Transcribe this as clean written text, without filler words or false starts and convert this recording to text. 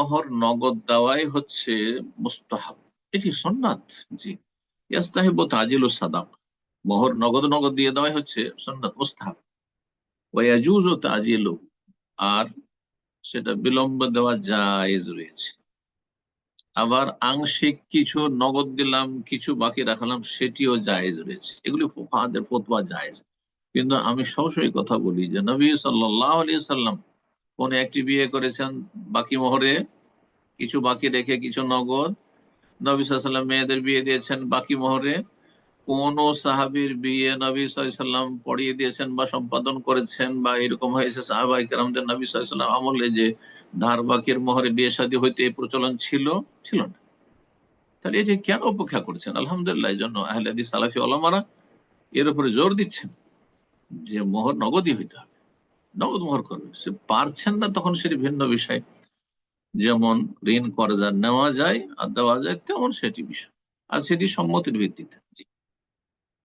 মোহর নগদ দেওয়াই হচ্ছে মুস্তাহাব, এটি সুন্নাত। জি, ইয়াস্তাহিবু তাজিলুস সাদাক, মোহর নগদ নগদ দিয়ে দেওয়াই হচ্ছে সুন্নাত মুস্তাহাব। ওয়া ইয়াজুজু তাজিলু, আর সেটা বিলম্ব দেওয়া জায়েজ রয়েছে। আবার আংশিক কিছু নগদ দিলাম, কিছু বাকি রাখলাম, সেটিও জায়েজ রয়েছে। এগুলি ফুকাহাদের ফতোয়া জায়েজ। কিন্তু আমি সবসময় কথা বলি যে নবী সাল্লাল্লাহু আলাইহি সাল্লাম কোন একটি বিয়ে করেছেন বাকি মোহরে, কিছু বাকি রেখে কিছু নগদ। নবী সাল্লাল্লাহু আলাইহি সাল্লাম মেয়েদের বিয়ে দিয়েছেন বাকি মোহরে। কোন সাহাবীর বিয়ে নবী সাল্লাল্লাহু আলাইহি সাল্লাম পড়িয়ে দিয়েছেন বা সম্পাদন করেছেন, বা এরকম হয়েছে সাহাবায়ে কেরামদের নবী সাল্লাল্লাহু আলাইহি সাল্লাম আমলে যে ধার বাকির মোহরে বিয়ে শাদী হইতে এই প্রচলন ছিল, ছিল না। তাহলে এটি কেন উপেক্ষা করছেন? আলহামদুলিল্লাহ, এই জন্য আহলে হাদিস সালাফি ওলামারা এর উপরে জোর দিচ্ছেন যে মোহর নগদই হইতে হবে, নগদ মোহর করবে। সে পারছেন না তখন সেটি ভিন্ন বিষয়, যেমন ঋণ কর্জা নেওয়া যায় আর দেওয়া যায় তেমন সেটি বিষয়, আর সেটি সম্মতির ভিত্তিতে। জি।